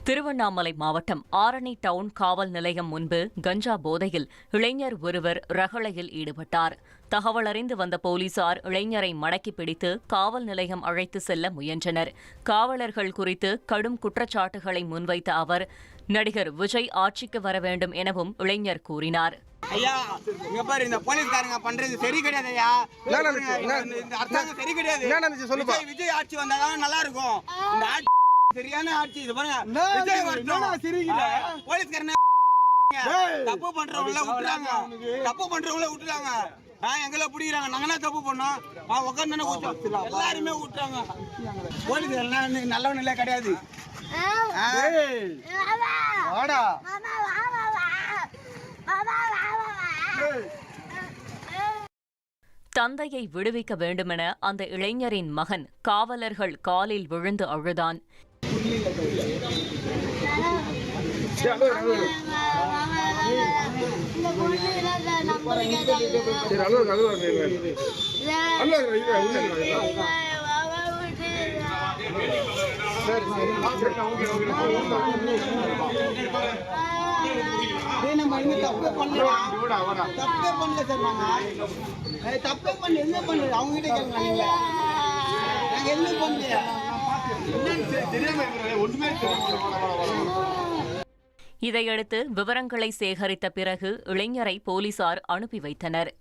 திருவண்ணாமலை மாவட்டம் ஆரணி டவுன் காவல் நிலையம் முன்பு கஞ்சா போதையில் இளைஞர் ஒருவர் ரகளையில் ஈடுபட்டார். தகவலறிந்து வந்த போலீசார் இளைஞரை மடக்கி பிடித்து காவல் நிலையம் அழைத்து செல்ல முயன்றனர். காவலர்கள் குறித்து கடும் குற்றச்சாட்டுகளை முன்வைத்த அவர், நடிகர் விஜய் ஆட்சிக்கு வர வேண்டும் எனவும் இளைஞர் கூறினார். ஐயா, இங்க பாரு, இந்த போலீஸ்காரங்க பண்றது சரி கிடையாது ஐயா. அரசாங்கம் சரி கிடையாது. விஜய் ஆட்சி வந்தாதான் நல்லா இருக்கும். இந்த ஆட்சி சரியான ஆட்சி. இது பாருங்க, விஜய் போலீஸ்காரங்க தப்பு பண்றவங்கள விட்டுறாங்க. எங்களை பிடிக்கிறாங்க. நாங்க என்ன தப்பு பண்ணோம்? உட்காந்து எல்லாருமே விட்டுறாங்க. போலீஸ் எல்லாம் நல்லவன் இல்லை கிடையாது. தந்தையை விடுவிக்க வேண்டுமென அந்த இளைஞரின் மகன் காவலர்கள் காலில் விழுந்து அழுதான். இதையடுத்து விவரங்களை சேகரித்த பிறகு இளைஞரை போலீசார் அனுப்பி வைத்தனர்.